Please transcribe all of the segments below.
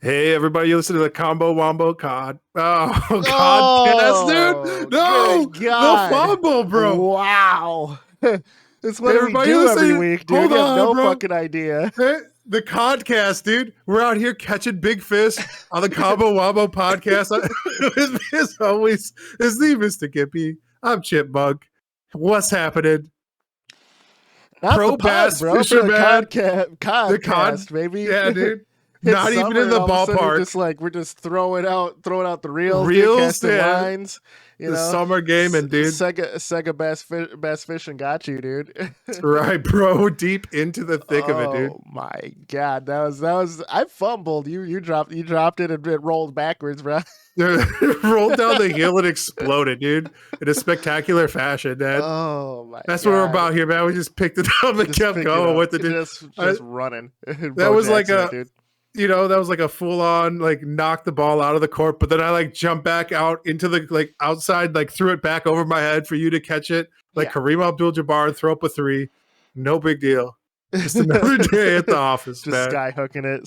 Hey everybody, you listen to the Combo Wombo Cod. Oh, Oh, podcast, dude. No, good God. no fumble, bro. Wow. That's what Everybody we do every listen- week, dude. hold You have on, no bro. fucking idea. Hey, the Codcast, dude. We're out here catching big fish on the Combo Wombo podcast. With me as always is the Mr. Gimpy. I'm Chipmunk. What's happening? Not Pro the pod, bass bro. For fisherman. the codcast, baby. Yeah, dude. It's Not even summer, in the and all of a sudden ballpark. we're just throwing out the reels, Reels, dude, casting yeah. lines. You The know, summer gaming, dude. Sega bass fishing got you, dude. Right, bro. Deep into the thick of it, dude. Oh my God, that was. I fumbled. You dropped it and it rolled backwards, bro. Rolled down the hill and exploded, dude, in a spectacular fashion, man. Oh my! That's God. what we're about here, man. We just picked it up and Just kept pick it going up. with it, dude. Just running. That was like dude. that was like a full on, like, knock the ball out of the court, but then I like jumped back out into the, like, outside, like threw it back over my head for you to catch it, like Kareem Abdul-Jabbar, throw up a three. No big deal. Just another day at the office, Just man. sky hooking it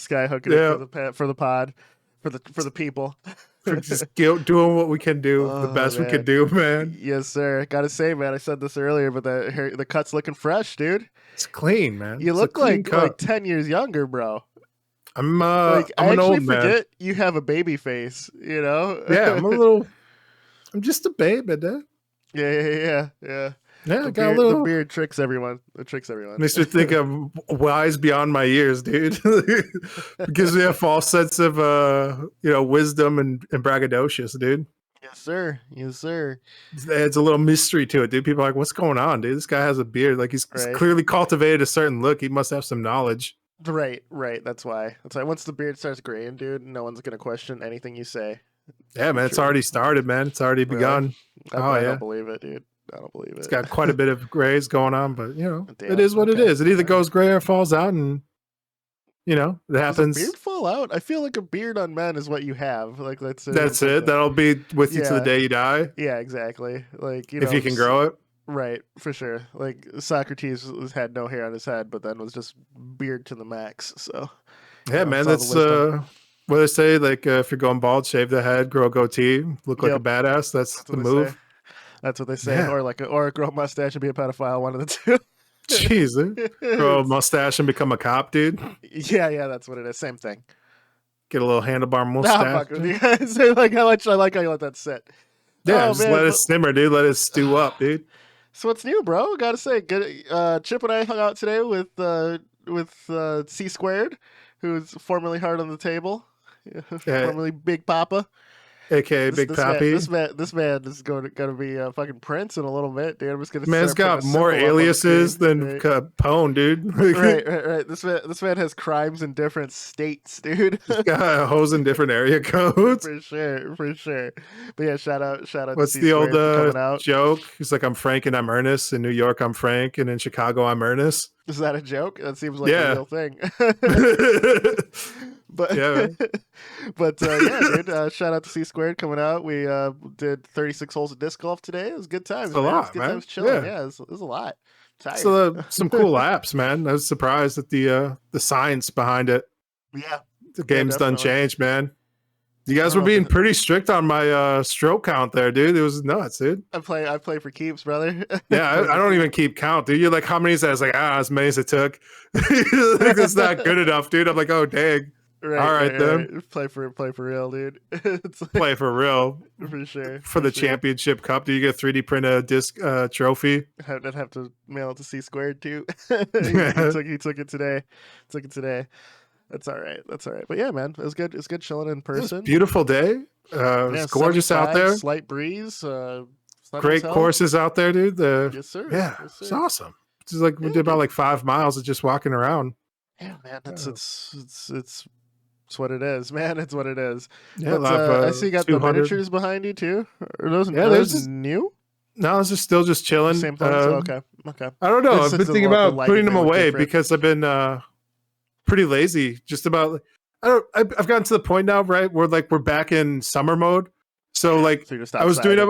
for the pod, for the people. For just doing what we can do, the best we can do, man. Yes, sir. Gotta say, man, I said this earlier, but the cut's looking fresh, dude. It's clean, man. You look like 10 years younger, bro. I'm I an old man. forget you have a baby face, you know? Yeah, I'm just a baby, dude. Yeah. Yeah, I got a little. The beard tricks everyone. It tricks everyone. Makes me think I'm wise beyond my years, dude. It gives me a false sense of wisdom and braggadocious, dude. Yes, sir. It adds a little mystery to it, dude. People are like, what's going on, dude? This guy has a beard. Like, he's clearly cultivated a certain look. He must have some knowledge. Right. That's why. Once the beard starts graying, dude, no one's gonna question anything you say. Yeah, man. It's already started, man. It's already begun. I don't believe it, dude. I don't believe it. It's got quite a bit of grays going on, but Damn, it is what it is. It either goes gray or falls out, and it happens. Does a beard fall out? I feel like a beard on men is what you have. Like that's it. That'll be with you to the day you die. Yeah, exactly. Like if you can grow it. Right, for sure. Like Socrates had no hair on his head, but then was just beard to the max. So yeah, man, that's what they say. Like if you're going bald, shave the head, grow a goatee, look like a badass. That's the move. That's what they say. Yeah. Or grow a mustache and be a pedophile. One of the two. Jeez, grow a mustache and become a cop, dude. Yeah, that's what it is. Same thing. Get a little handlebar mustache. I like how you let that sit. Yeah, let it simmer, dude. Let it stew up, dude. So what's new, bro? Gotta say, good. Chip and I hung out today with C Squared, who's formerly Hard on the Table, formerly Big Papa. AKA Big Pappy. This man is going to be a fucking Prince in a little bit, dude. I'm just gonna. Man's got more aliases than Capone, dude. right. This man has crimes in different states, dude. He's got hoes in different area codes. For sure. But yeah, shout out. What's the old joke? He's like, I'm Frank and I'm Ernest. In New York, I'm Frank, and in Chicago, I'm Ernest. Is that a joke? That seems like a real thing. But yeah, dude. Shout out to C Squared coming out. We did 36 holes of disc golf today. It was good times. It's a lot, good man. Times chilling. Yeah, it was a lot. So some cool apps, man. I was surprised at the science behind it. Yeah, the game's done changed, man. You guys were being pretty strict on my stroke count there, dude. It was nuts, dude. I play for keeps, brother. Yeah, I don't even keep count, dude. You're like, how many is that? I was like, as many as it took. Like, that's not good enough, dude. I'm like, oh, dang. Right, all right, then. Right. Play for real, dude. Play for real. For sure. For the championship cup. Do you get 3D print a disc trophy? I'd have to mail it to C Squared, too. he took it today. That's all right. But yeah, man, it was good. It's good chilling in person. It was beautiful day. It's gorgeous out there. Slight breeze. Great courses out there, dude. Yes, sir. Yeah, it's awesome. It's like we did about like 5 miles of just walking around. Yeah, man, it's what it is, man. It's what it is. Yeah, I see you got the miniatures behind you too. Are those new? No, those are still just chilling. Same place. Okay. I don't know. I've been thinking about putting them away because I've been pretty lazy. Just about. I've gotten to the point now, right, where like we're back in summer mode. So like I was doing it.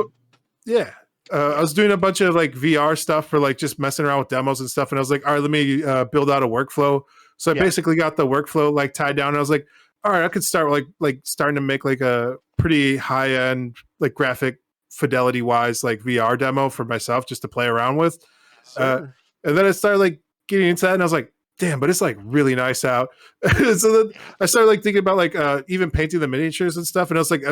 Yeah, I was doing a bunch of like VR stuff for like just messing around with demos and stuff. And I was like, all right, let me build out a workflow. So I basically got the workflow like tied down. And I was like, all right, I could start like starting to make like a pretty high end, like graphic fidelity wise, like VR demo for myself just to play around with. Sure. And then I started like getting into that and I was like, damn, but it's like really nice out. So then I started like thinking about like even painting the miniatures and stuff. And I was like,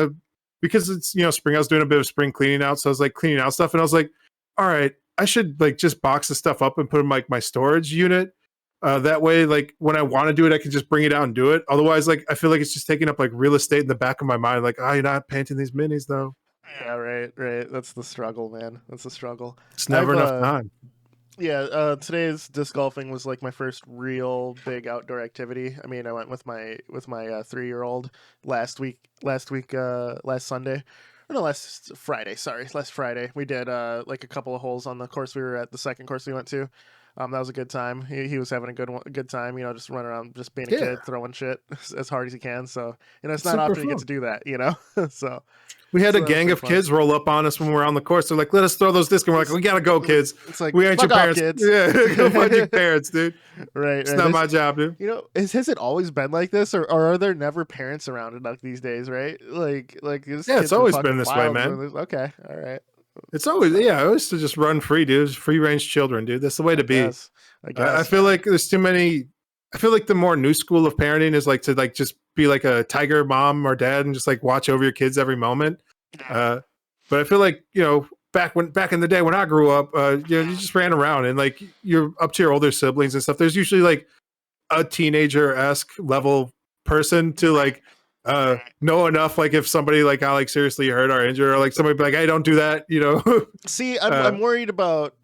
because it's, you know, spring, I was doing a bit of spring cleaning out. So I was like cleaning out stuff and I was like, all right, I should like just box the stuff up and put in like my storage unit. That way, like when I want to do it, I can just bring it out and do it. Otherwise, like I feel like it's just taking up like real estate in the back of my mind. Like, oh, you're not painting these minis though. Yeah, right. That's the struggle, man. That's the struggle. It's never enough time. Yeah, today's disc golfing was like my first real big outdoor activity. I mean, I went with my 3-year-old last Sunday. Or no, last Friday. Sorry, last Friday. We did like a couple of holes on the course we were at, the second course we went to. That was a good time. He was having a good time, you know, just running around, just being a kid, throwing shit as hard as he can. So, you know, it's not often you get to do that, you know? So we had a gang of kids roll up on us when we were on the course. They're like, let us throw those discs. And we're like, we gotta go, kids. It's like, we ain't your parents. Kids. Yeah, go find your parents, dude. Right. It's not my job, dude. You know, has it always been like this, or are there never parents around enough these days, right? Like it's always been this way, man. Okay, all right. It's always, I always to just run free, dude. Free range children, dude. That's the way to be. I guess. I feel like there's too many. I feel like the more new school of parenting is like to like just be like a tiger mom or dad and just like watch over your kids every moment. But I feel like, you know, back in the day when I grew up, you know, you just ran around and like you're up to your older siblings and stuff. There's usually like a teenager-esque level person to like know enough, like if somebody like got like seriously hurt or injured, or like somebody be like, hey, don't do that, you know. See, I'm worried about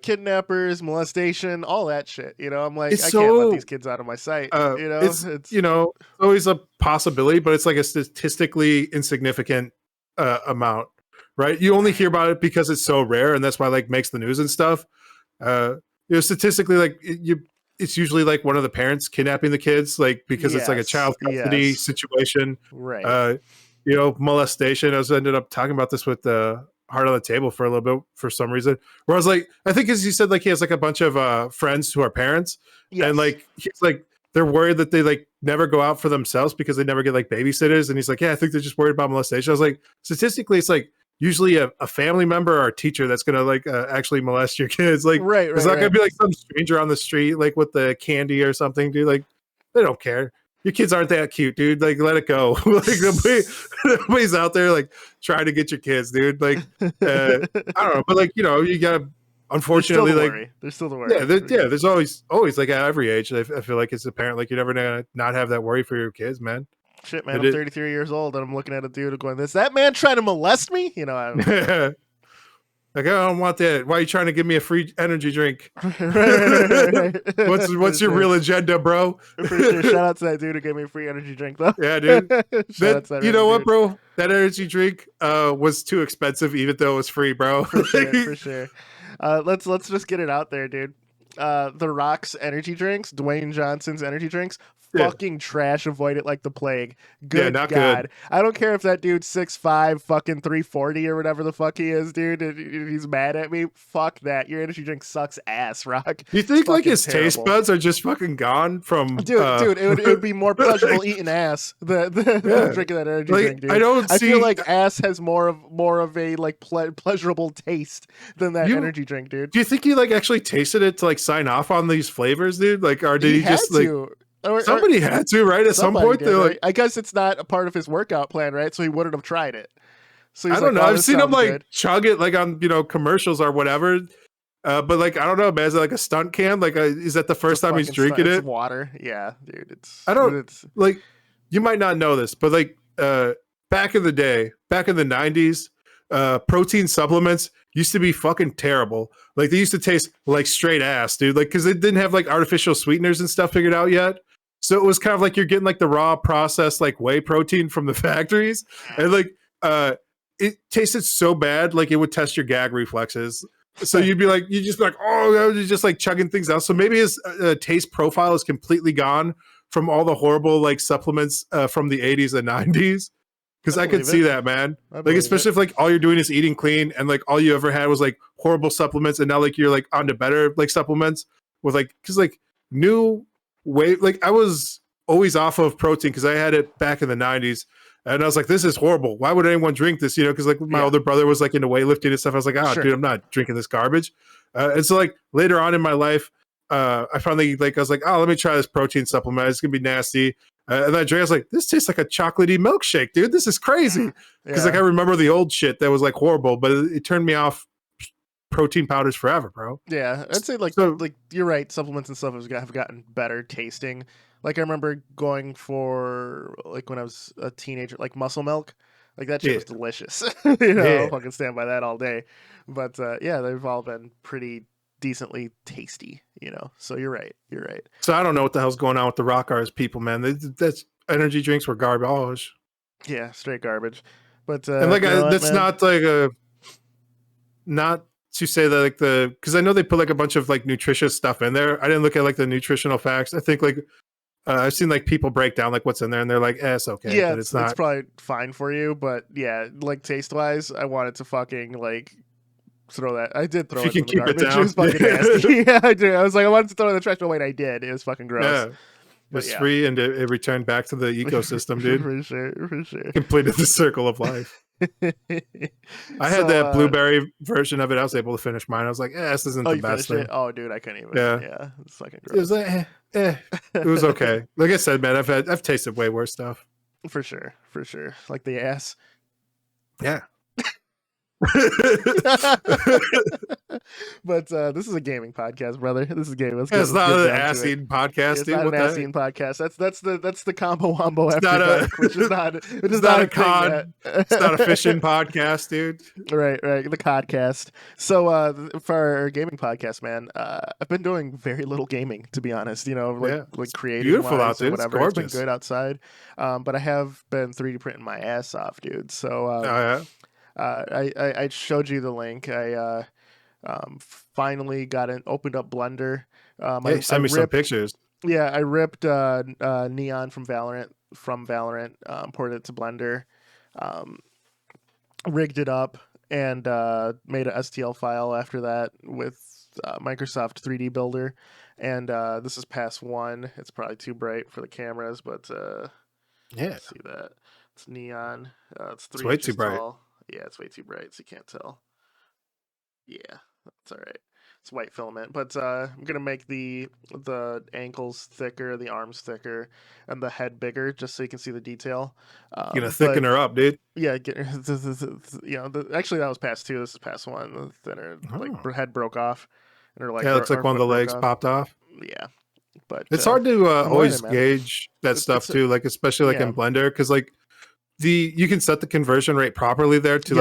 kidnappers, molestation, all that shit, you know. I'm like, I can't let these kids out of my sight, you know. It's you know, always a possibility, but it's like a statistically insignificant amount, right? You only hear about it because it's so rare, and that's why like makes the news and stuff. You know, statistically, like it's usually like one of the parents kidnapping the kids, like because it's like a child custody situation, right? You know, molestation. I ended up talking about this with Heart on the Table for a little bit for some reason, where I was like, I think as you said, like he has like a bunch of friends who are parents, and like he's like they're worried that they like never go out for themselves because they never get like babysitters, and he's like, yeah, I think they're just worried about molestation. I was like, statistically, it's like usually a family member or a teacher that's gonna like actually molest your kids. Like, it's not gonna be like some stranger on the street like with the candy or something, dude. Like, they don't care. Your kids aren't that cute, dude. Like, let it go. Like, nobody's out there like trying to get your kids, dude. Like, I don't know, but like, you know, you gotta. Unfortunately, there's still the worry. There's always like at every age. I feel like it's apparent like you're never gonna not have that worry for your kids, man. Shit, man, I'm 33 years old and I'm looking at a dude going, "Is that man trying to molest me?" You know, I don't know. Like, I don't want that. Why are you trying to give me a free energy drink? What's your real agenda, bro? Sure. Shout out to that dude who gave me a free energy drink, though. Yeah, dude. You know what, bro? That energy drink was too expensive, even though it was free, bro. For sure. Let's just get it out there, dude. The Rock's energy drinks, Dwayne Johnson's energy drinks, fucking trash. Avoid it like the plague. Good God. Good. I don't care if that dude's 6'5", fucking 340 or whatever the fuck he is, dude. If he's mad at me, fuck that. Your energy drink sucks ass, Rock. You think like his taste buds are just fucking gone from? Dude, it would be more pleasurable eating ass than drinking that energy drink, dude. I feel like ass has more of a like pleasurable taste than that energy drink, dude. Do you think he like actually tasted it to like sign off on these flavors, dude? Like, or did he just like? Somebody had to, right? At some point, they're like, I guess it's not a part of his workout plan, right? So he wouldn't have tried it. So I don't know. I've seen him like chug it like on commercials or whatever. But like, I don't know, man. Is it like a stunt can? Like, is that the first time he's drinking it? It's water. Yeah, dude. Like, you might not know this, but like, back in the day, back in the 90s, protein supplements used to be fucking terrible. Like, they used to taste like straight ass, dude. Like, because they didn't have like artificial sweeteners and stuff figured out yet. So it was kind of like you're getting like the raw processed like whey protein from the factories, and like it tasted so bad, like it would test your gag reflexes. So you'd just be like, oh, you're just like chugging things out. So maybe his taste profile is completely gone from all the horrible like supplements from the 80s and 90s. because I could see that, man. Like, especially if like all you're doing is eating clean and like all you ever had was like horrible supplements, and now like you're like onto better like supplements with like, because like new way, like I was always off of protein because I had it back in the 90s. And I was like, this is horrible. Why would anyone drink this? You know, because like my older brother was like into weightlifting and stuff. I was like, dude, I'm not drinking this garbage. And so like later on in my life, I finally like, I was like, oh, let me try this protein supplement. It's going to be nasty. And then I drank, I was like, this tastes like a chocolatey milkshake, dude. This is crazy. Because like I remember the old shit that was like horrible, but it turned me off protein powders forever, bro. Yeah, I'd say like you're right. Supplements and stuff have gotten better tasting. Like I remember going for like when I was a teenager, like muscle milk. Like that shit was delicious. I'll fucking stand by that all day. But they've all been pretty decently tasty, So you're right. So I don't know what the hell's going on with the rock stars people, man. That's energy drinks were garbage. Yeah, straight garbage. But and like that's not like not to say that like because I know they put like a bunch of like nutritious stuff in there. I didn't look at like the nutritional facts. I think like I've seen like people break down like what's in there and they're like, it's okay. Yeah, but it's not. It's probably fine for you, but yeah, like taste wise, I wanted to fucking like throw that. I did throw it in the garbage. It was fucking nasty. Yeah, I did. I was like, I wanted to throw it in the trash, but wait, I did. It was fucking gross. Yeah. It's free and it returned back to the ecosystem, dude. For sure. Completed the circle of life. I had that blueberry version of it. I was able to finish mine. I was like, this isn't the best thing. Oh, dude, I couldn't even. Yeah, it's fucking gross. It was like, it was okay. Like I said, man, I've tasted way worse stuff. For sure. Like the ass. Yeah. But this is a gaming podcast, brother. This is gaming. It's not an ass-eating podcast, It's dude. not an ass-eating podcast. That's the combo wombo after dark, which is not a cod. It's not a fishing podcast, dude. Right, the codcast. So for our gaming podcast, man, I've been doing very little gaming, to be honest. Like creative, beautiful out there, whatever. It's been good outside, but I have been 3D printing my ass off, dude. So I showed you the link. I finally opened up Blender. Send me some pictures. Yeah, I ripped Neon from Valorant, ported it to Blender, rigged it up, and made an STL file after that with Microsoft 3D Builder. And this is pass 1. It's probably too bright for the cameras, but let's see that. It's Neon. It's 3 way inches too bright. tall. Yeah, it's way too bright, so you can't tell. Yeah, that's all right. It's white filament, but I'm gonna make the ankles thicker, the arms thicker, and the head bigger, just so you can see the detail. You're gonna thicken her up, dude. Yeah, actually that was pass 2. This is pass 1. The thinner, like her head broke off, and her it's like one of the legs popped off. Yeah, but it's hard to always gauge that stuff too, like especially like in Blender, because like you can set the conversion rate properly there to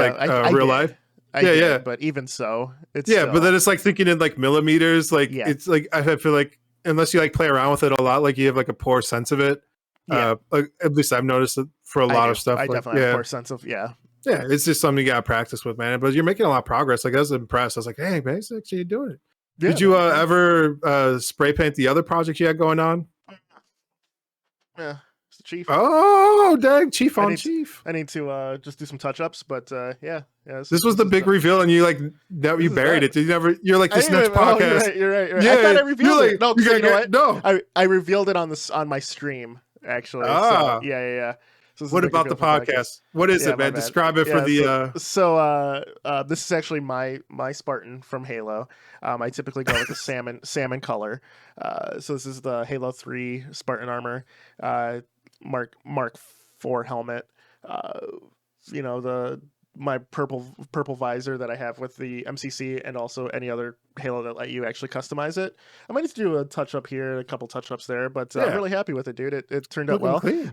real life. Yeah. But even so, it's but then it's like thinking in like millimeters. Like it's like I feel like unless you like play around with it a lot, like you have like a poor sense of it. Like, at least I've noticed it for a lot of stuff. I definitely have a poor sense of Yeah, it's just something you gotta practice with, man. But you're making a lot of progress. Like I was impressed. I was like, hey, man, you're doing it. Yeah, did you ever spray paint the other project you had going on? Yeah. Chief. Oh, dang, Chief. I need to just do some touch-ups, but yeah. This was the big reveal, and you like you buried it. You're like this next podcast. You're right. Yeah, I thought I revealed it. No, you know what? No, I revealed it on my stream actually. So, yeah. So what about the podcast? What is it, man? Describe it for the. So this is actually my Spartan from Halo. I typically go with the salmon color. So this is the Halo 3 Spartan armor. Mark IV helmet. My purple visor that I have with the MCC, and also any other Halo that let you actually customize it. I might need to do a touch up here, a couple touch ups there, but I'm really happy with it, dude. It turned out well. Clean.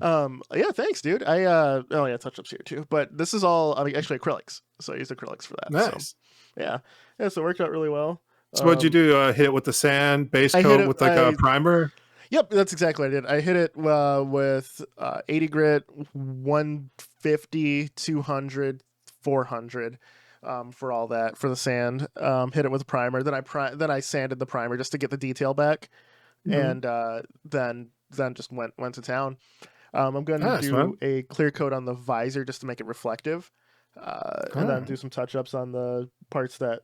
Yeah, thanks, dude. Touch ups here too, but this is all actually acrylics, so I used acrylics for that. Nice. So, so it worked out really well. So what'd you do? Hit it with the sand base coat with like a primer? Yep, that's exactly what I did. I hit it with 80 grit, 150, 200, 400 for all that, for the sand. Hit it with a primer. Then I sanded the primer just to get the detail back, and then just went to town. I'm going to do a clear coat on the visor just to make it reflective. And then do some touch-ups on the parts that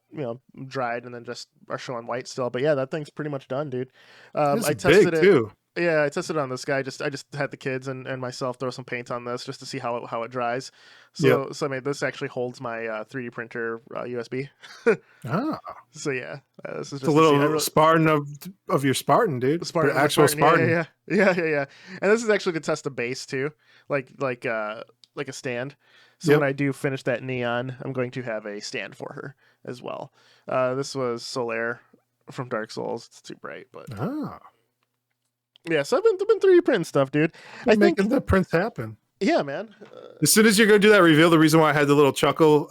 dried and then just are showing white still. But yeah, that thing's pretty much done, dude. I tested it too. Yeah, I tested it on this guy. I just had the kids and myself throw some paint on this just to see how it dries. So I mean, this actually holds my 3D printer USB. So yeah, this is just a little Spartan of your Spartan, dude. Spartan, actual Spartan. Yeah. And this is actually to test the base too, like a stand. So when I do finish that neon, I'm going to have a stand for her as well. This was Solaire from Dark Souls. It's too bright, but yeah. So I've been 3D printing stuff, dude. I think making the prints happen. Yeah, man. As soon as you're going to do that reveal, the reason why I had the little chuckle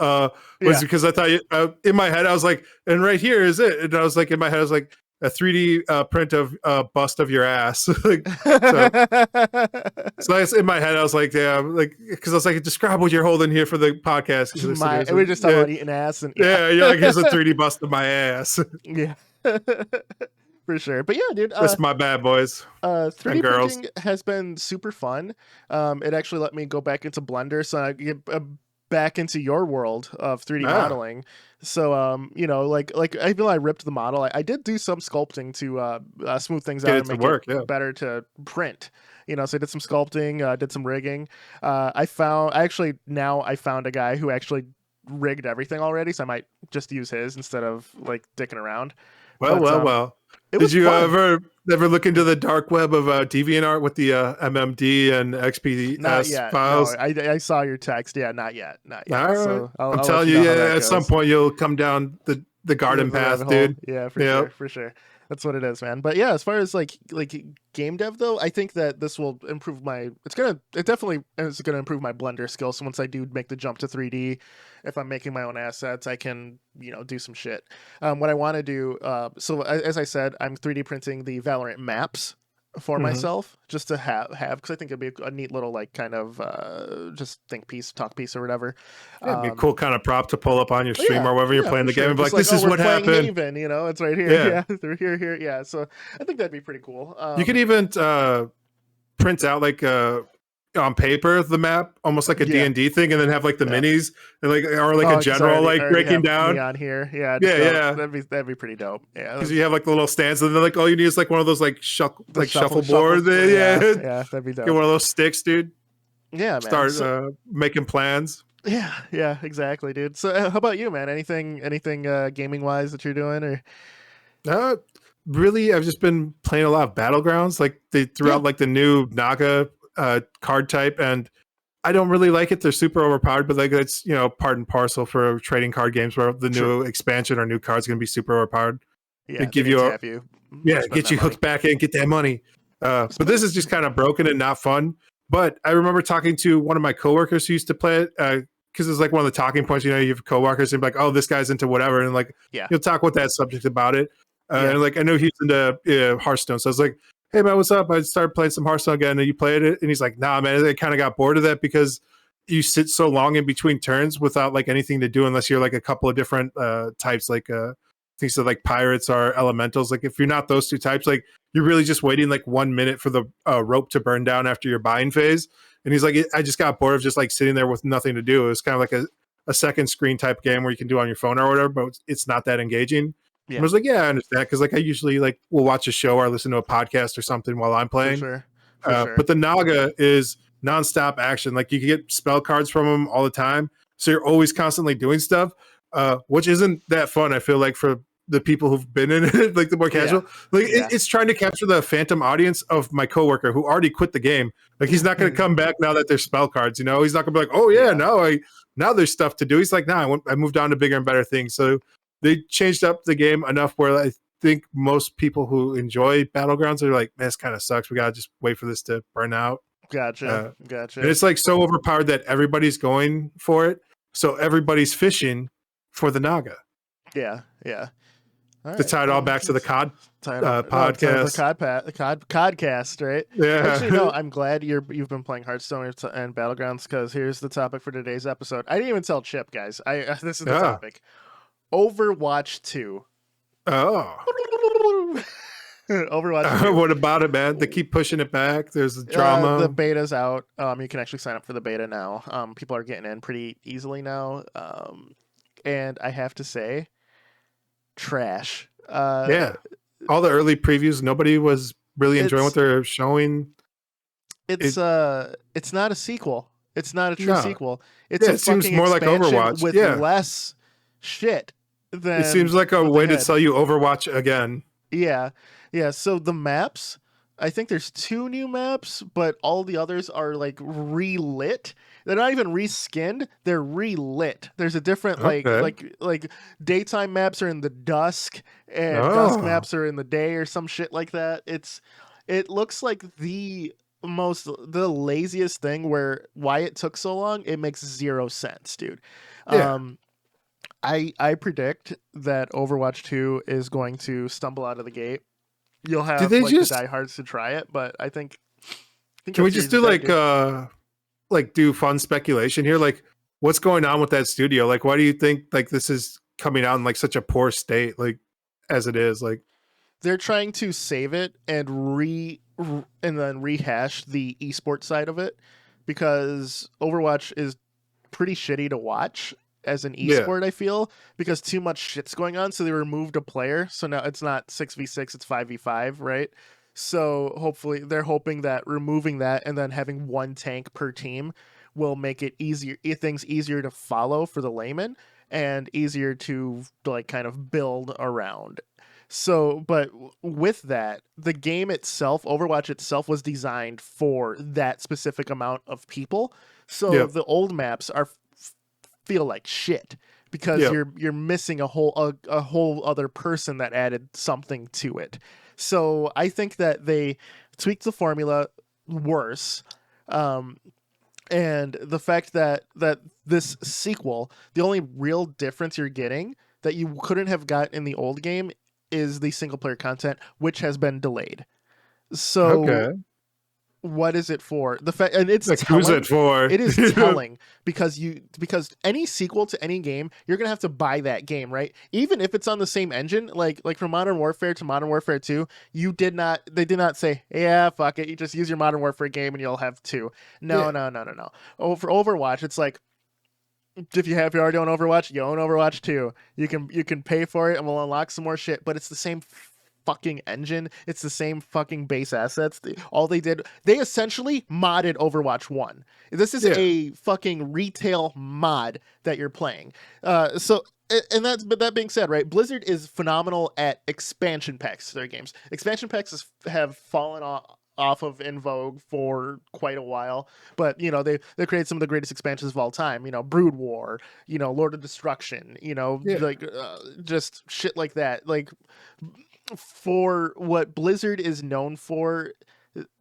was because I thought in my head I was like, and right here is it, and I was like in my head I was like, a 3D print of bust of your ass. So in my head, I was like, yeah, like, because I was like, describe what you're holding here for the podcast. We were just talking about eating ass. And you're like, here's a 3D bust of my ass. Yeah. For sure. But yeah, dude. That's my bad, boys. 3D printing has been super fun. It actually let me go back into Blender, so I get back into your world of 3D modeling. So like even though I ripped the model, I did do some sculpting to smooth things out and make it better to print. So I did some sculpting, did some rigging. I found a guy who actually rigged everything already, so I might just use his instead of like dicking around. Well. Did you ever look into the dark web of DeviantArt with the MMD and XPS files? No, I saw your text. Yeah, not yet. All right. So I'm telling you, at some point you'll come down the garden path, dude. Yeah, for sure. That's what it is, man. But yeah, as far as like game dev though, I think that this will improve it definitely is gonna improve my Blender skills. So once I do make the jump to 3D, if I'm making my own assets, I can do some shit. What I want to do, so as I said, I'm 3D printing the Valorant maps for myself, just to have because I think it'd be a neat little like kind of just talk piece or whatever. It'd be a cool kind of prop to pull up on your stream or wherever you're playing the game and be like, this is what happened. Haven, it's right here. Yeah, they're here. Yeah, so I think that'd be pretty cool. You could even print out like on paper the map, almost like a D&D thing, and then have like the minis and like or like a general like breaking down on here. Yeah. That'd be pretty dope. Yeah, because you have like the little stands, and then like all you need is like one of those like shuffleboard. Yeah, that'd be dope. Get one of those sticks, dude. Yeah, man. Start making plans. Yeah, exactly, dude. So how about you, man? Anything gaming wise that you're doing or? Really, I've just been playing a lot of Battlegrounds. Like they threw out like the new Naga card type, and I don't really like it. They're super overpowered, but like it's part and parcel for trading card games where the new expansion or new cards going to be super overpowered. Yeah, give you get you hooked back in, get that money. But this is just kind of broken and not fun. But I remember talking to one of my coworkers who used to play it because it's like one of the talking points. You have coworkers and be like, oh, this guy's into whatever, and like you'll talk with that subject about it. And like I know he's into Hearthstone, so I was like, hey man, what's up? I started playing some Hearthstone again, and you played it? And he's like, nah, man, I kind of got bored of that because you sit so long in between turns without like anything to do unless you're like a couple of different types, like things that like pirates or elementals. Like if you're not those two types, like you're really just waiting like 1 minute for the rope to burn down after your buying phase. And he's like, I just got bored of just like sitting there with nothing to do. It was kind of like a second screen type game where you can do on your phone or whatever, but it's not that engaging. Yeah. I was like, yeah, I understand, because like I usually like will watch a show or listen to a podcast or something while I'm playing. For sure. But the Naga is nonstop action. Like you can get spell cards from them all the time, so you're always constantly doing stuff, which isn't that fun. I feel like for the people who've been in it, like the more casual, it's trying to capture the phantom audience of my coworker who already quit the game. Like he's not going to come back now that there's spell cards. He's not going to be like, oh now there's stuff to do. He's like, nah, I moved on to bigger and better things. So they changed up the game enough where I think most people who enjoy Battlegrounds are like, man, this kind of sucks. We got to just wait for this to burn out. Gotcha. And it's like so overpowered that everybody's going for it. So everybody's fishing for the Naga. Yeah. All to tie it all back to the COD podcast. The CODcast, right? Yeah. Actually, no, I'm glad you've been playing Hearthstone and Battlegrounds, because here's the topic for today's episode. I didn't even tell Chip, guys. This is the topic. Overwatch 2. Oh. Overwatch 2. What about it, man? They keep pushing it back. There's drama. The beta's out. You can actually sign up for the beta now. People are getting in pretty easily now. And I have to say, trash. Yeah, all the early previews, nobody was really enjoying what they're showing. It's not a sequel. It's not a true sequel. It's it seems more like Overwatch with less shit. Than it seems like a way to sell you Overwatch again. Yeah. So the maps, I think there's 2 new maps, but all the others are like relit. They're not even reskinned. They're relit. There's a different like daytime maps are in the dusk and dusk maps are in the day or some shit like that. It looks like the laziest thing why it took so long. It makes 0 sense, dude. Yeah. I predict that Overwatch 2 is going to stumble out of the gate. You'll have the diehards to try it, but I think can we just do do fun speculation here? Like, what's going on with that studio? Like, why do you think like this is coming out in like such a poor state, like as it is? Like, they're trying to save it and then rehash the esports side of it, because Overwatch is pretty shitty to watch as an esport, I feel, because too much shit's going on. So they removed a player. So now it's not 6v6, it's 5v5, right? So hopefully they're hoping that removing that and then having 1 tank per team will make it things easier to follow for the layman and easier to like kind of build around. So, but with that, the game itself, Overwatch itself, was designed for that specific amount of people. So the old maps feel like shit because you're missing a whole other person that added something to it. So I think that they tweaked the formula worse. And the fact that this sequel, the only real difference you're getting that you couldn't have got in the old game is the single player content, which has been delayed. So what is it for? The fact, and it's like, telling. Who's it for? It is telling because any sequel to any game, you're gonna have to buy that game, right? Even if it's on the same engine, like from Modern Warfare to Modern Warfare 2, they did not say, yeah, fuck it, you just use your Modern Warfare game and you'll have 2. No. For Overwatch, it's like, if you're already on Overwatch, you own Overwatch 2. You can pay for it and we'll unlock some more shit, but it's the same fucking engine. It's the same fucking base assets. They essentially modded Overwatch 1. This is a fucking retail mod that you're playing. But that being said, right, Blizzard is phenomenal at expansion packs to their games. Expansion packs have fallen off of in vogue for quite a while, but they created some of the greatest expansions of all time. Brood War, Lord of Destruction, just shit like that. Like, for what Blizzard is known for,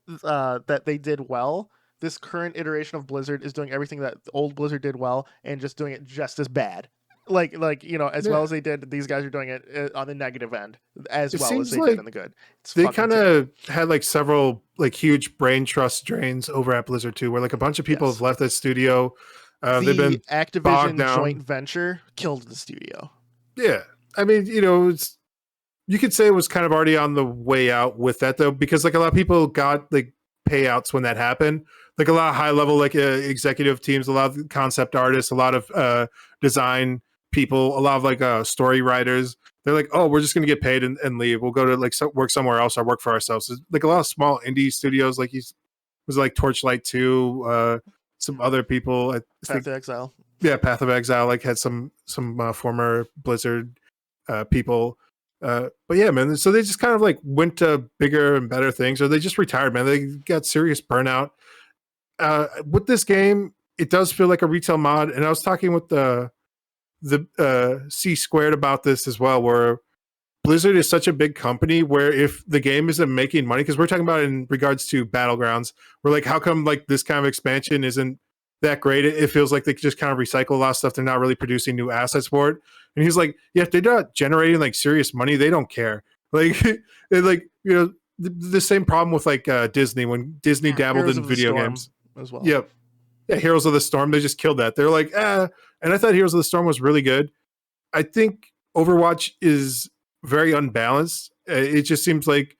that they did well, this current iteration of Blizzard is doing everything that old Blizzard did well and just doing it just as bad. As well as they did, these guys are doing it on the negative end as well as they did in the good. They kind of had like several like huge brain trust drains over at Blizzard too, where like a bunch of people have left the studio. They've been Activision joint venture killed the studio. Yeah, I mean, you could say it was kind of already on the way out with that though, because like a lot of people got like payouts when that happened. Like a lot of high level like executive teams, a lot of concept artists, a lot of design people, a lot of like story writers. They're like, oh, we're just gonna get paid and leave. We'll go to like work somewhere else or work for ourselves. There's, like a lot of small indie studios, like was like Torchlight 2, some other people. Path of Exile. Yeah, Path of Exile like had some former Blizzard people. But yeah, man, so they just kind of like went to bigger and better things, or they just retired, man. They got serious burnout. With this game, it does feel like a retail mod, and I was talking with the C Squared about this as well, where Blizzard is such a big company where if the game isn't making money, because we're talking about in regards to Battlegrounds, we're like, how come like this kind of expansion isn't that great? It feels like they just kind of recycle a lot of stuff. They're not really producing new assets for it. And he's like, yeah, if they're not generating like serious money, they don't care. Like, the same problem with like Disney, when Disney dabbled Heroes in of the video Storm games as well. Yeah, Heroes of the Storm, they just killed that. They're like, and I thought Heroes of the Storm was really good. I think Overwatch is very unbalanced. It just seems like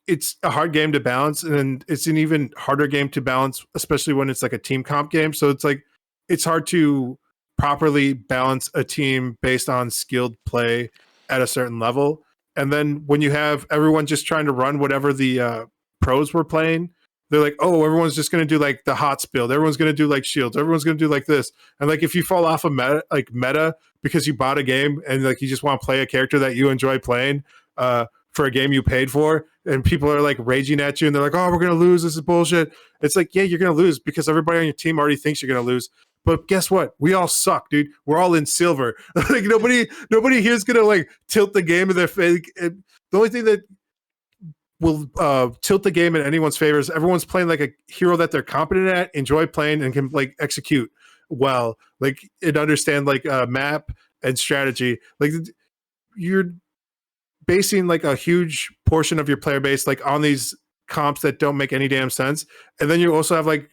it's a hard game to balance, and it's an even harder game to balance, especially when it's like a team comp game. So it's like it's hard to properly balance a team based on skilled play at a certain level. And then when you have everyone just trying to run whatever the pros were playing, they're like, oh, everyone's just going to do like the hot build. Everyone's going to do like shields. Everyone's going to do like this. And like if you fall off a meta because you bought a game and like you just want to play a character that you enjoy playing for a game you paid for, and people are like raging at you and they're like, oh, we're going to lose. This is bullshit. It's like, yeah, you're going to lose because everybody on your team already thinks you're going to lose. But guess what? We all suck, dude. We're all in silver. Like nobody here's gonna like tilt the game in their face. The only thing that will tilt the game in anyone's favor is everyone's playing like a hero that they're competent at, enjoy playing, and can like execute well, like and understand like map and strategy. Like you're basing like a huge portion of your player base like on these comps that don't make any damn sense, and then you also have like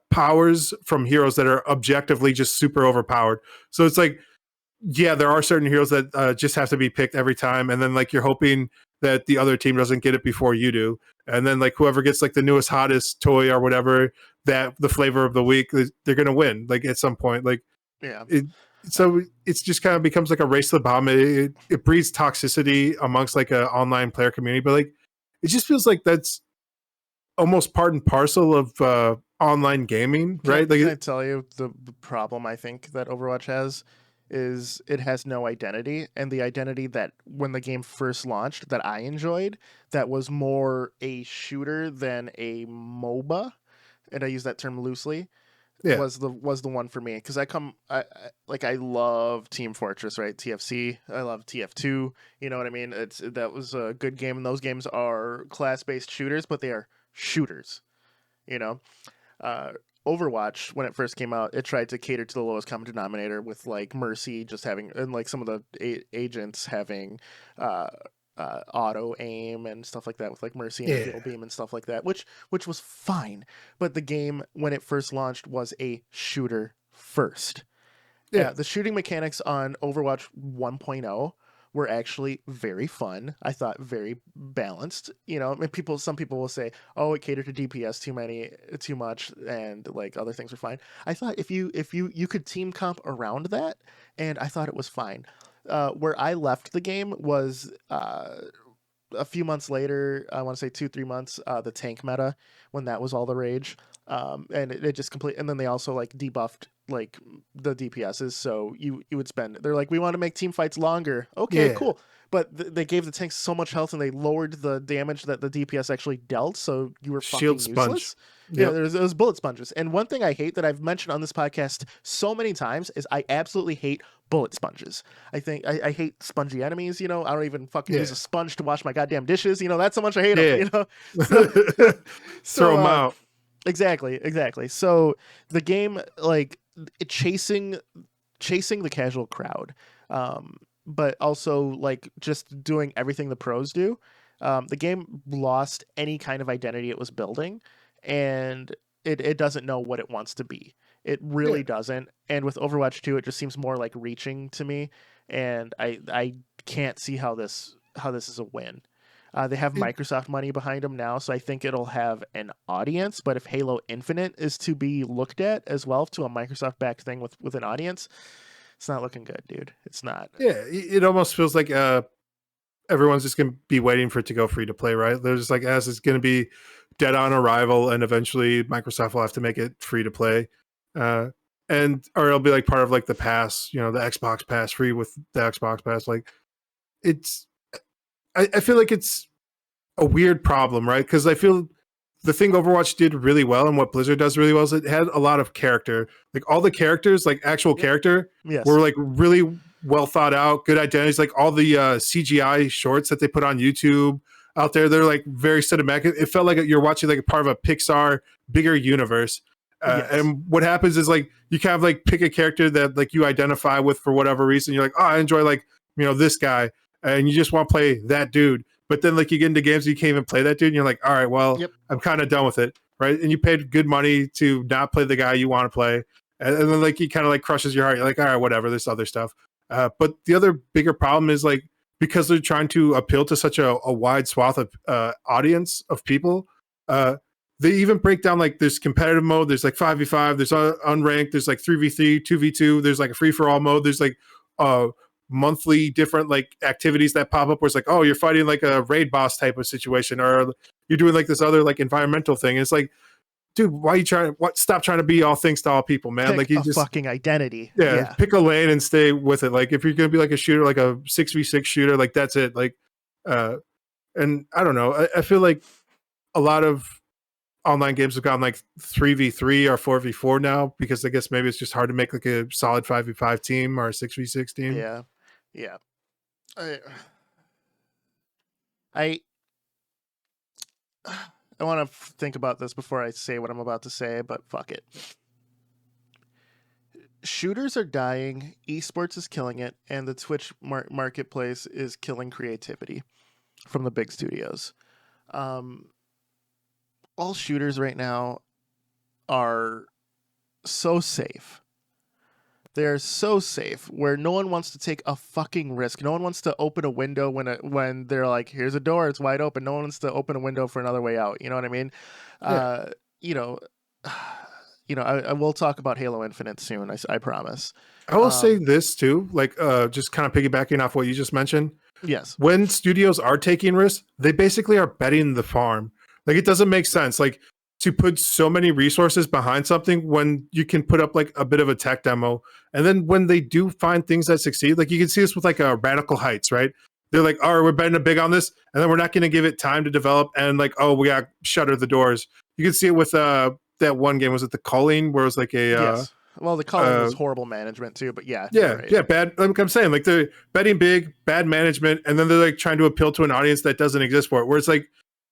powers from heroes that are objectively just super overpowered. So it's like, yeah, there are certain heroes that just have to be picked every time, and then like you're hoping that the other team doesn't get it before you do, and then like whoever gets like the newest hottest toy or whatever, that the flavor of the week, they're gonna win like at some point. Like yeah, so it's just kind of becomes like a race to the bottom. It breeds toxicity amongst like an online player community, but like it just feels like that's almost part and parcel of online gaming, right? Can I tell you the problem I think that Overwatch has is it has no identity, and the identity that when the game first launched that I enjoyed, that was more a shooter than a MOBA, and I use that term loosely. Yeah. Was the one for me, because I love Team Fortress, right? TFC, I love TF2, you know what I mean? That was a good game, and those games are class-based shooters, but they are shooters, you know. Overwatch, when it first came out, it tried to cater to the lowest common denominator with like Mercy just having, and like some of the agents having auto aim and stuff like that with like Mercy and Heal Beam and stuff like that, which was fine. But the game when it first launched was a shooter first. Yeah, the shooting mechanics on Overwatch 1.0 were actually very fun. I thought very balanced. You know, some people will say, "Oh, it catered to DPS too much, and like other things are fine." I thought if you could team comp around that, and I thought it was fine. Where I left the game was a few months later. I want to say 2-3 months. The tank meta, when that was all the rage. And it just and then they also like debuffed like the DPSs, so you would spend, they're like, we want to make team fights longer. Okay, cool. But they gave the tanks so much health and they lowered the damage that the DPS actually dealt, so you were fucking shield sponge. Useless. Yeah, there's bullet sponges. And one thing I hate that I've mentioned on this podcast so many times is I absolutely hate bullet sponges. I think I hate spongy enemies, you know. I don't even fucking use a sponge to wash my goddamn dishes, you know. That's how much I hate them, you know. Throw them out. Exactly. So the game, like, chasing the casual crowd, but also like just doing everything the pros do. The game lost any kind of identity it was building, and it doesn't know what it wants to be. It really doesn't. And with Overwatch 2, it just seems more like reaching to me, and I can't see how this is a win. They have Microsoft money behind them now, so I think it'll have an audience. But if Halo Infinite is to be looked at as well, to a Microsoft-backed thing with an audience, it's not looking good, dude. It's not. Yeah, it almost feels like everyone's just going to be waiting for it to go free to play, right? They're just like, as it's going to be dead on arrival, and eventually Microsoft will have to make it free to play. Or it'll be like part of like the pass, you know, the Xbox Pass, free with the Xbox Pass. Like, I feel like it's a weird problem, right? Because I feel the thing Overwatch did really well, and what Blizzard does really well, is it had a lot of character. Like all the characters, like actual character, were like really well thought out, good identities. Like all the CGI shorts that they put on YouTube out there, they're like very cinematic. It felt like you're watching like a part of a Pixar bigger universe. And what happens is like you kind of like pick a character that like you identify with for whatever reason. You're like, oh, I enjoy like, you know, this guy. And you just want to play that dude. But then like you get into games and you can't even play that dude, and you're like, all right, well, I'm kind of done with it, right? And you paid good money to not play the guy you want to play. And then like he kind of like crushes your heart. You're like, all right, whatever, this other stuff. But the other bigger problem is like because they're trying to appeal to such a wide swath of audience of people. They even break down like there's competitive mode, there's like 5v5, there's unranked, there's like 3v3, 2v2, there's like a free for all mode, there's like monthly different like activities that pop up where it's like, oh, you're fighting like a raid boss type of situation, or you're doing like this other like environmental thing. And it's like, dude, why are you trying? Stop trying to be all things to all people, man. Pick like you a just fucking identity. Yeah, pick a lane and stay with it. Like if you're gonna be like a shooter, like a 6v6 shooter, like that's it. Like, and I don't know. I feel like a lot of online games have gone like 3v3 or 4v4 now, because I guess maybe it's just hard to make like a solid 5v5 team or a 6v6 team. Yeah. I want to think about this before I say what I'm about to say, but fuck it. Shooters are dying, esports is killing it, and the Twitch marketplace is killing creativity from the big studios. All shooters right now are so safe. They're so safe where no one wants to take a fucking risk. No one wants to open a window when they're like, here's a door, it's wide open. No one wants to open a window for another way out. You know what I mean? Yeah. I will talk about Halo Infinite soon. I promise. I will say this too, like just kind of piggybacking off what you just mentioned. Yes. When studios are taking risks, they basically are betting the farm. Like it doesn't make sense. Like to put so many resources behind something when you can put up like a bit of a tech demo. And then when they do find things that succeed, like you can see this with like Radical Heights, right? They're like, all right, we're betting big on this, and then we're not going to give it time to develop, and like, oh, we got shutter the doors. You can see it with that one game. Was it the Culling, where it was like a yes. Well, the Culling was horrible management too, but yeah, right. Bad. Like I'm saying, like they're betting big, bad management, and then they're like trying to appeal to an audience that doesn't exist for it. Where it's like,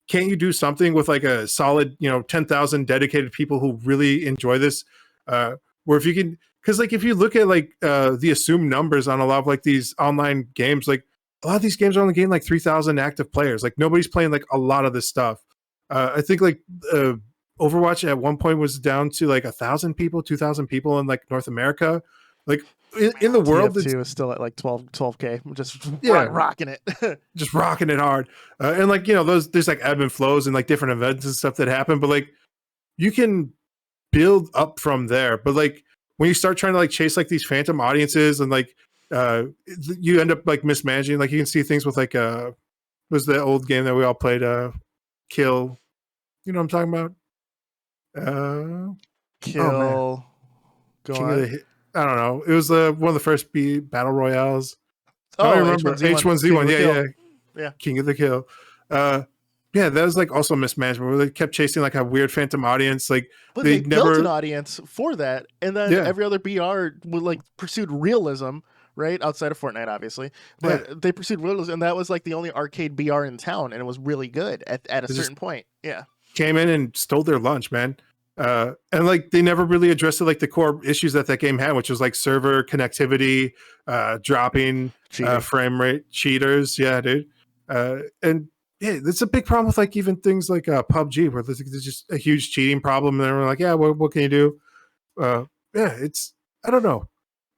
can't you do something with like a solid, 10,000 dedicated people who really enjoy this? Where if you can, because like if you look at like the assumed numbers on a lot of like these online games, like a lot of these games are only getting like 3,000 active players. Like nobody's playing like a lot of this stuff. I think like Overwatch at one point was down to like 1,000 people, 2,000 people in like North America. Like in the world, TF2 is still at like 12K, just rocking it, just rocking it hard. And like there's like ebb and flows and like different events and stuff that happen, but like you can build up from there. But like when you start trying to like chase like these phantom audiences and like you end up like mismanaging. Like you can see things with like was the old game that we all played, Kill. You know what I'm talking about? Kill. Go on. I don't know. It was one of the first battle royales. Oh, I remember H1Z1. Yeah. King of the Kill. That was like also mismanagement where they kept chasing like a weird phantom audience. Like, but they built an audience for that, and then every other BR would like pursued realism, right? Outside of Fortnite, obviously, but they pursued realism, and that was like the only arcade BR in town, and it was really good at a certain point. Yeah, came in and stole their lunch, man. And like they never really addressed like the core issues that game had, which was like server connectivity, dropping frame rate, cheaters. Yeah, dude. And it's a big problem with like even things like PUBG, where there's just a huge cheating problem. And they're like, yeah, what can you do? It's, I don't know.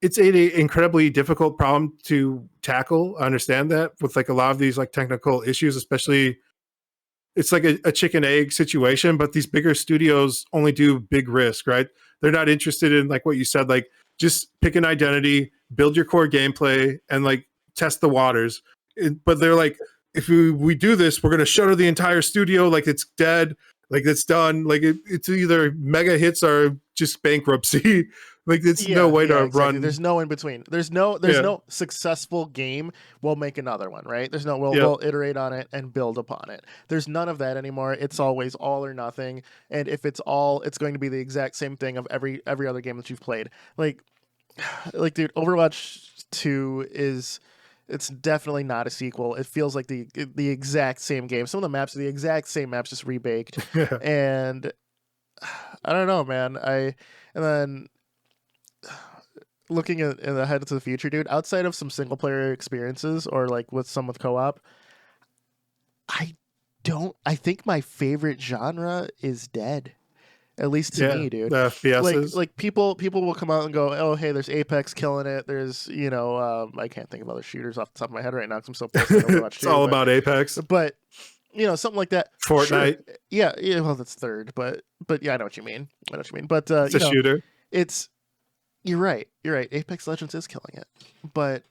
It's an incredibly difficult problem to tackle. I understand that with like a lot of these like technical issues, especially. It's like a chicken egg situation, but these bigger studios only do big risk, right? They're not interested in like what you said, like just pick an identity, build your core gameplay, and like test the waters. But they're like, if we do this, we're going to shutter the entire studio, like it's dead, like it's done, like it's either mega hits or just bankruptcy. Like it's no way to run. There's no in between. There's no successful game. We'll make another one, right? There's no we'll iterate on it and build upon it. There's none of that anymore. It's always all or nothing. And if it's all, it's going to be the exact same thing of every other game that you've played. Like dude, Overwatch 2 it's definitely not a sequel. It feels like the exact same game. Some of the maps are the exact same maps, just rebaked. And I don't know, man. And then looking ahead to the future, dude, outside of some single player experiences or like with co-op, I think my favorite genre is dead. At least to me, dude. The FPSs. Like people will come out and go, oh hey, there's Apex killing it. There's I can't think of other shooters off the top of my head right now because I'm so pissed at Overwatch. It's all about Apex. But something like that. Fortnite. Sure. Yeah. Well, that's third, but yeah, I know what you mean. But it's a shooter. You're right. Apex Legends is killing it, but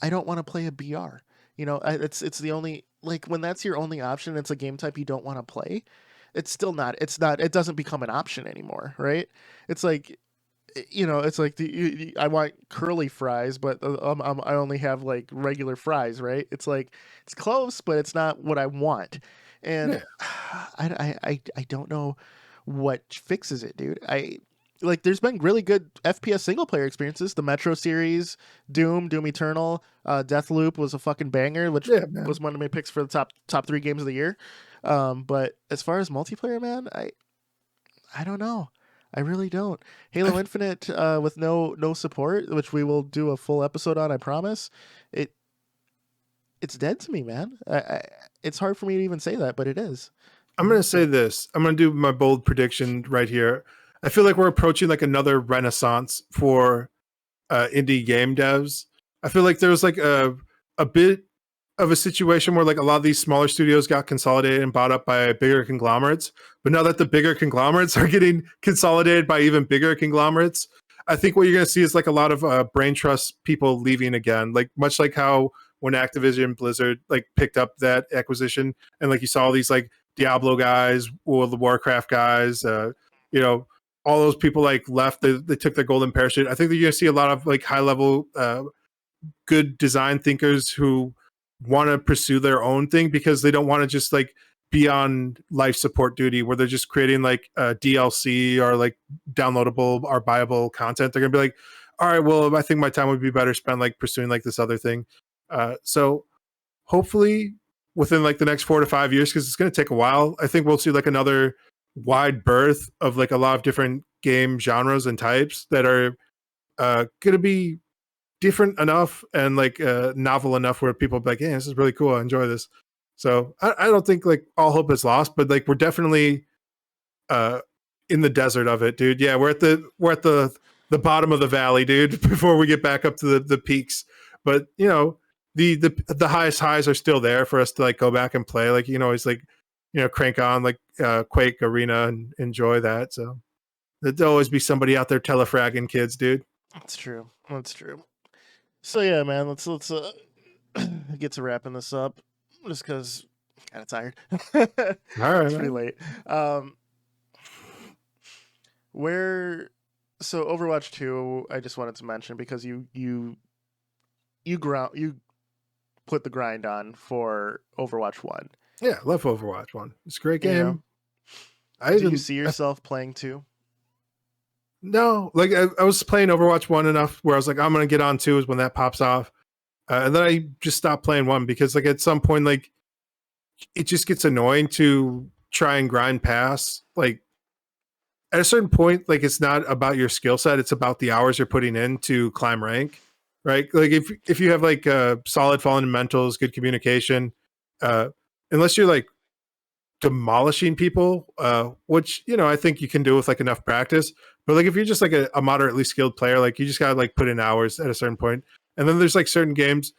I don't want to play a BR. It's the only, like, when that's your only option, it's a game type you don't want to play. It doesn't become an option anymore, right? It's like, it's like I want curly fries, but I only have like regular fries, right? It's like, it's close, but it's not what I want. And I don't know what fixes it, dude. There's been really good FPS single player experiences. The Metro series, Doom Eternal, Deathloop was a fucking banger, which was one of my picks for the top 3 games of the year. But as far as multiplayer, man, I don't know. I really don't. Halo Infinite with no support, which we will do a full episode on, I promise. It's dead to me, man. It's hard for me to even say that, but it is. I'm going to say this. I'm going to do my bold prediction right here. I feel like we're approaching like another renaissance for indie game devs. I feel like there was like a bit of a situation where like a lot of these smaller studios got consolidated and bought up by bigger conglomerates. But now that the bigger conglomerates are getting consolidated by even bigger conglomerates, I think what you're going to see is like a lot of brain trust people leaving again. Like much like how when Activision Blizzard like picked up that acquisition and like you saw all these like Diablo guys, World of Warcraft guys, all those people like left, they took their golden parachute. I think that you're going to see a lot of like high level, good design thinkers who want to pursue their own thing because they don't want to just like be on life support duty where they're just creating like DLC or like downloadable or buyable content. They're going to be like, all right, well, I think my time would be better spent like pursuing like this other thing. So hopefully within like the next 4 to 5 years, because it's going to take a while, I think we'll see like another wide berth of like a lot of different game genres and types that are going to be different enough and like novel enough where people be like, yeah, this is really cool, I enjoy this. So I don't think like all hope is lost, but like we're definitely in the desert of it, dude. Yeah, we're at the bottom of the valley, dude, before we get back up to the peaks. But the highest highs are still there for us to like go back and play. Like always like crank on like Quake Arena and enjoy that. So there'll always be somebody out there telefragging kids, dude. That's true. So yeah, man, let's get to wrapping this up just because I'm kind of tired. All right, it's pretty late. So Overwatch 2, I just wanted to mention because you put the grind on for Overwatch 1. Yeah, love Overwatch 1. It's a great game. Do you see yourself playing 2? No, like I was playing Overwatch 1 enough where I was like, I'm going to get on 2 is when that pops off. And then I just stopped playing 1 because like at some point, like it just gets annoying to try and grind past. Like at a certain point, like it's not about your skill set. It's about the hours you're putting in to climb rank, right? Like if you have like solid fundamentals, good communication, unless you're like demolishing people, which I think you can do with like enough practice. But like if you're just like a moderately skilled player, like you just gotta like put in hours at a certain point. And then there's like certain games.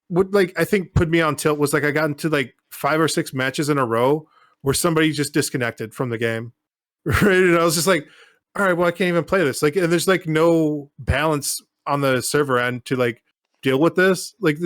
What like I think put me on tilt was like I got into like 5 or 6 matches in a row where somebody just disconnected from the game, right? And I was just like, all right, well I can't even play this. Like, and there's like no balance on the server end to like deal with this. Like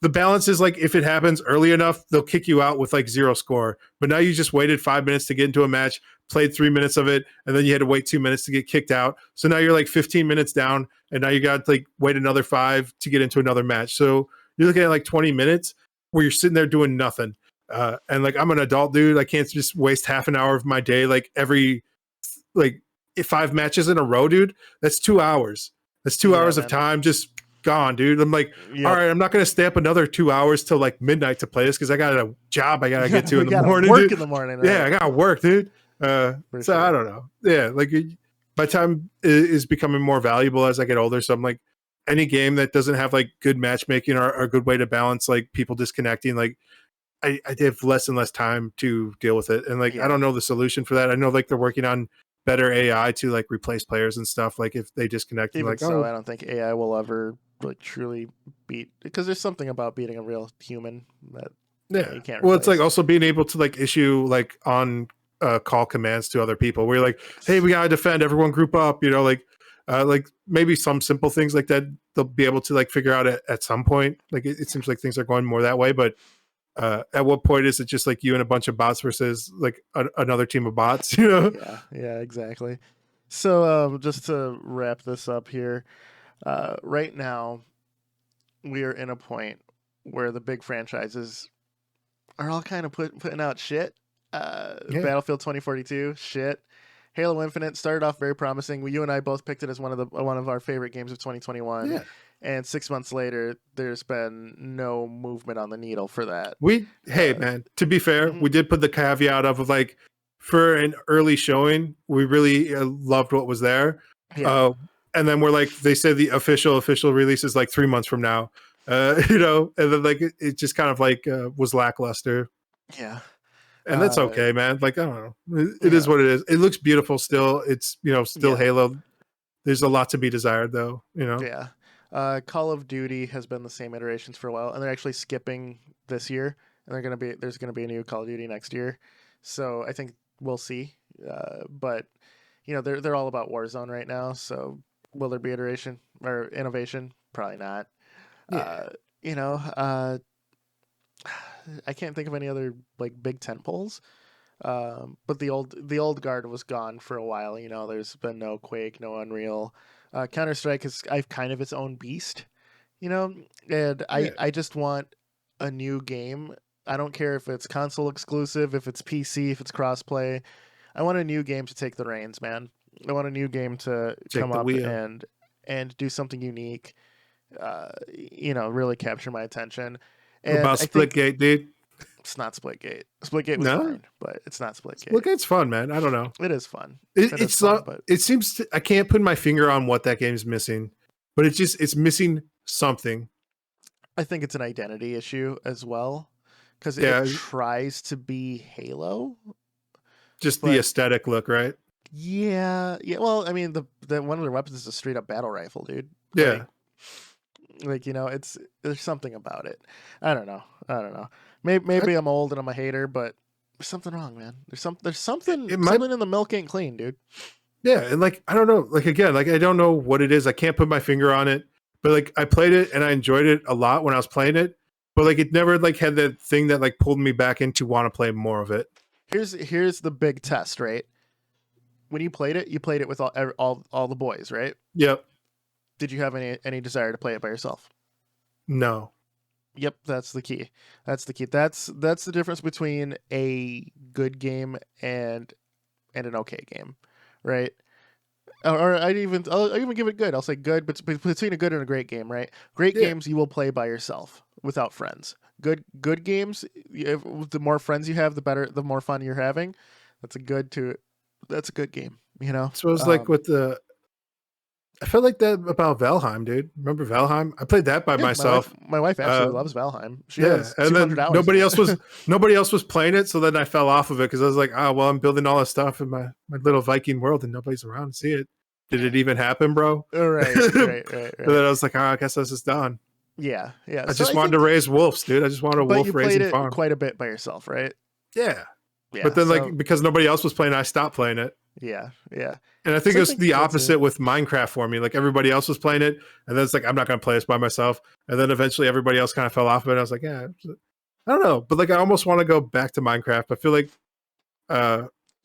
the balance is like if it happens early enough, they'll kick you out with like 0 score. But now you just waited 5 minutes to get into a match, played 3 minutes of it, and then you had to wait 2 minutes to get kicked out. So now you're like 15 minutes down, and now you got to like wait another 5 to get into another match. So you're looking at like 20 minutes where you're sitting there doing nothing. And like I'm an adult dude, I can't just waste half an hour of my day like every like 5 matches in a row, dude. That's 2 hours. That's 2 hours of time just gone, dude. I'm like, all right, I'm not gonna stay up another 2 hours till like midnight to play this because I got a job I gotta get to in the morning. Work in the morning. Right? Yeah, I gotta work, dude. So I don't know. Yeah, like my time is becoming more valuable as I get older. So I'm like, any game that doesn't have like good matchmaking or a good way to balance like people disconnecting, like I have less and less time to deal with it. And like, I don't know the solution for that. I know like they're working on better AI to like replace players and stuff. Like if they disconnect, even like, so, I don't think AI will ever like truly beat, because there's something about beating a real human that you can't replace. Well, it's like also being able to like issue like on call commands to other people. We're like, hey, we gotta defend. Everyone group up. You know, like maybe some simple things like that they'll be able to like figure out at some point. Like it seems like things are going more that way, but at what point is it just like you and a bunch of bots versus like another team of bots? You know? Yeah, exactly. So just to wrap this up here, right now we are in a point where the big franchises are all kind of putting out shit. Battlefield 2042, shit. Halo Infinite started off very promising. You and I both picked it as one of our favorite games of 2021. Yeah. And 6 months later, there's been no movement on the needle for that. Hey man, to be fair, we did put the caveat of like, for an early showing, we really loved what was there. And then we're like, they said the official release is like 3 months from now. You know, and then like it just kind of like was lackluster. Yeah. And that's okay, man. Like, I don't know. It is what it is. It looks beautiful still. It's, you know, still Halo. There's a lot to be desired though, you know? Yeah. Call of Duty has been the same iterations for a while, and they're actually skipping this year, and there's gonna be a new Call of Duty next year. So I think we'll see. But you know, they're all about Warzone right now. So will there be iteration or innovation? Probably not. You know, I can't think of any other like big tent poles. But the old guard was gone for a while. You know, there's been no Quake, no Unreal. Counter-Strike is kind of its own beast, you know, and I just want a new game. I don't care if it's console exclusive, if it's PC, if it's crossplay. I want a new game to take the reins, man. I want a new game to come up and do something unique. You know, really capture my attention. And about Splitgate, dude. It's not Splitgate. Splitgate was fine, but it's not Splitgate. Splitgate's fun, man. I don't know. It is fun. It's fun, but it seems I can't put my finger on what that game's missing, but it's missing something. I think it's an identity issue as well, because it tries to be Halo. Just the aesthetic look, right? Yeah. Well, I mean, the one of their weapons is a straight up battle rifle, dude. Yeah. Like, you know, there's something about it. I don't know. Maybe I'm old and I'm a hater, but there's something wrong, man. There's something in the milk ain't clean, dude. Yeah, and like I don't know, like again, like I don't know what it is. I can't put my finger on it. But like I played it and I enjoyed it a lot when I was playing it. But like it never like had that thing that like pulled me back in to want to play more of it. Here's the big test, right? When you played it with all the boys, right? Yep. Did you have any desire to play it by yourself? No. Yep, that's the key. That's the difference between a good game and an okay game, right? Or I'll even give it good. I'll say good, but between a good and a great game, right? Great games you will play by yourself without friends. Good games, the more friends you have, the better, the more fun you're having. That's a good game, you know. So it was like with the. I felt like that about Valheim, dude. Remember Valheim? I played that by myself. My wife absolutely loves Valheim. She has 200 hours. Nobody else was playing it, so then I fell off of it because I was like, well, I'm building all this stuff in my little Viking world, and nobody's around to see it. Did it even happen, bro? Right. And then I was like, I guess this is done. Yeah. I just wanted to raise wolves, dude. I just wanted a wolf raising farm. Quite a bit by yourself, right? Yeah. But then, like, because nobody else was playing, I stopped playing it. Yeah. And I think it was the opposite with Minecraft for me. Like, everybody else was playing it, and then it's like, I'm not going to play this by myself. And then eventually everybody else kind of fell off of it. I was like, I don't know. But, like, I almost want to go back to Minecraft. I feel like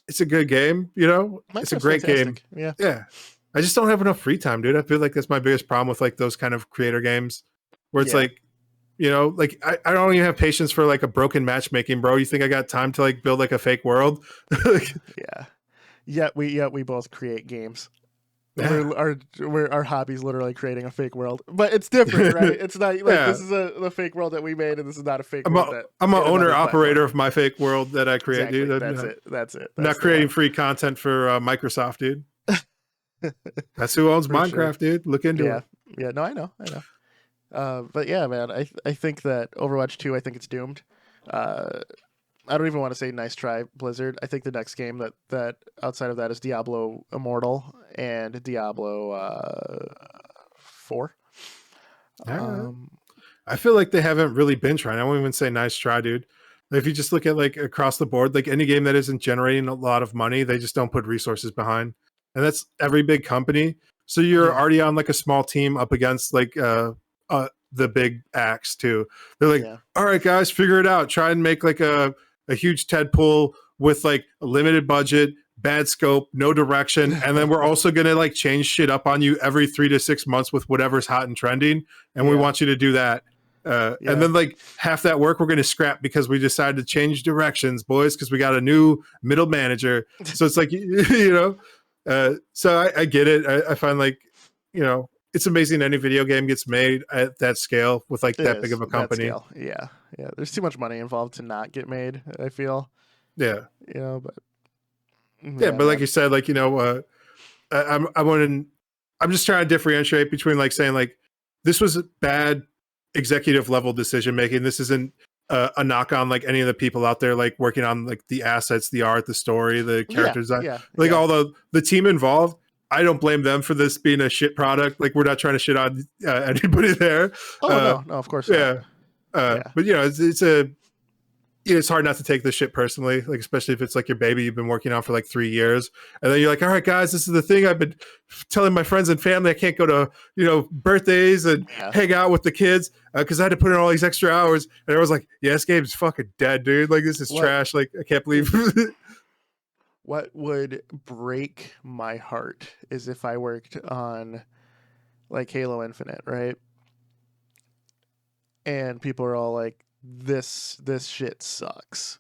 it's a good game, you know? It's a great game. Yeah. I just don't have enough free time, dude. I feel like that's my biggest problem with, like, those kind of creator games where it's like, you know, like I don't even have patience for like a broken matchmaking, bro. You think I got time to like build like a fake world? We both create games. Our hobby's literally creating a fake world, but it's different, right? It's not like this is the fake world that we made, and this is not a fake world. I'm an owner operator of my fake world that I create, exactly. dude. That's it. I'm not creating free content for Microsoft, dude. That's who owns Minecraft, dude. Look into it. No, I know. But yeah, man, I think that Overwatch 2, I think it's doomed. I don't even want to say nice try, Blizzard. I think the next game that outside of that is Diablo Immortal and Diablo 4. I feel like they haven't really been trying. I won't even say nice try, dude. If you just look at like across the board, like any game that isn't generating a lot of money, they just don't put resources behind. And that's every big company. So you're already on like a small team up against like the big acts too. They're like, all right, guys, figure it out. Try and make like a huge Ted pool with like a limited budget, bad scope, no direction. And then we're also going to like change shit up on you every 3 to 6 months with whatever's hot and trending. And we want you to do that. And then like half that work we're going to scrap because we decided to change directions, boys, because we got a new middle manager. So it's like, you know, so I get it. I find like, you know, it's amazing any video game gets made at that scale with like that big of a company. Yeah. There's too much money involved to not get made, I feel. Yeah. You know, but but like you said, like, you know, I'm just trying to differentiate between like saying like this was bad executive level decision making. This isn't a knock on like any of the people out there like working on like the assets, the art, the story, the character design, all the team involved. I don't blame them for this being a shit product. Like we're not trying to shit on anybody there. No, of course not. But you know, it's hard not to take this shit personally, like especially if it's like your baby you've been working on for like 3 years, and then you're like, all right, guys, this is the thing I've been telling my friends and family I can't go to, you know, birthdays and hang out with the kids because I had to put in all these extra hours. And I was like, yeah, this game's fucking dead, dude. Like this is trash. Like I can't believe. What would break my heart is if I worked on like Halo Infinite, right? And people are all like, this shit sucks.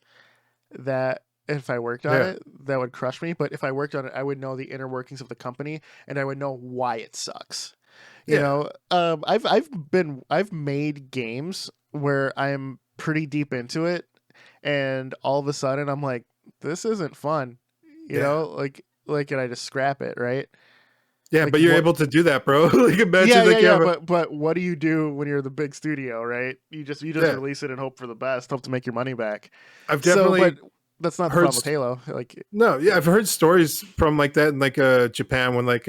That if I worked on it, that would crush me. But if I worked on it, I would know the inner workings of the company and I would know why it sucks. You know, I've made games where I'm pretty deep into it and all of a sudden I'm like, this isn't fun. You know, like, and I just scrap it, right? Yeah, like, but you're able to do that, bro. Like, imagine but what do you do when you're the big studio, right? You just release it and hope for the best, hope to make your money back. I've definitely, but that's not the problem with Halo. Like, no, I've heard stories from like that in like Japan when like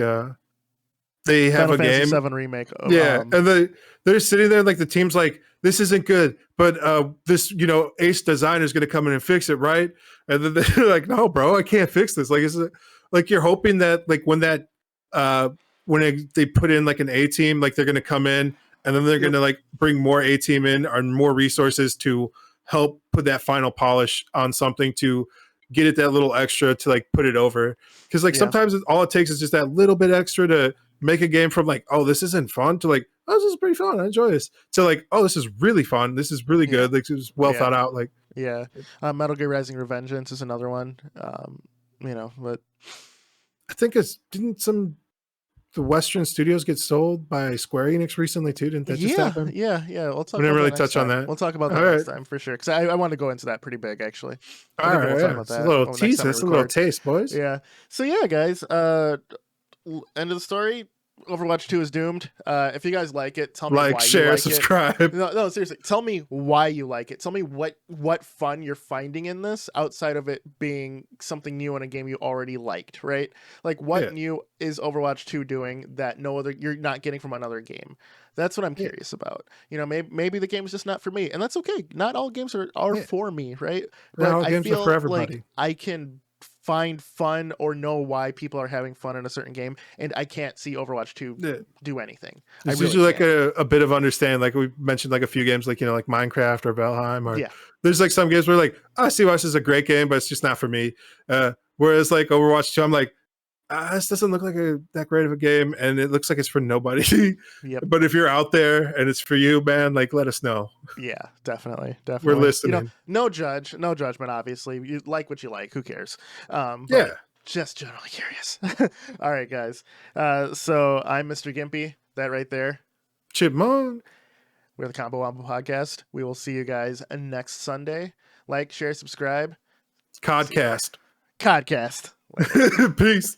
they have Final a Fantasy game, 7 remake. And they're sitting there like the team's like, this isn't good, but this, you know, ace designer is going to come in and fix it, right? And then they're like, no, bro, I can't fix this. Like, it's like you're hoping that like when they put in like an A team, like they're going to come in and then they're going to like bring more A team in or more resources to help put that final polish on something to get it that little extra to like put it over. Because like sometimes all it takes is just that little bit extra to make a game from like, oh, this isn't fun to like, oh, this is pretty fun, I enjoy this, to like, oh, this is really fun, this is really good, like it's well thought out. Like Metal Gear Rising Revengeance is another one. You know, but I think the Western studios get sold by Square Enix recently too? Didn't that just happen? Yeah. We'll talk. We didn't really touch on that. We'll talk about that next time for sure. Because I want to go into that pretty big actually. All right, we'll talk about that. A little tease. That's a little taste, boys. Yeah. So yeah, guys. End of the story. Overwatch 2 is doomed. If you guys like it, tell me why share, you like subscribe. it. No, seriously. Tell me why you like it. Tell me what fun you're finding in this outside of it being something new in a game you already liked, right? Like what new is Overwatch 2 doing that you're not getting from another game? That's what I'm curious about. You know, maybe the game is just not for me, and that's okay. Not all games are for me, right? Not all games are for everybody. Like I can find fun or know why people are having fun in a certain game, and I can't see Overwatch 2 do anything. It's usually like a bit of understanding. Like we mentioned, like a few games, like, you know, like Minecraft or Valheim, or there's like some games where like, oh, Overwatch is a great game, but it's just not for me. Whereas like Overwatch 2, I'm like, this doesn't look like that great of a game, and it looks like it's for nobody. But if you're out there and it's for you, man, like let us know. Yeah, definitely. We're listening. You know, no judgment. Obviously, you like what you like. Who cares? Just generally curious. All right, guys. So I'm Mr. Gimpy. That right there. Chipmunk. We're the Combo Wombo Podcast. We will see you guys next Sunday. Like, share, subscribe. Codcast. Codcast. Peace.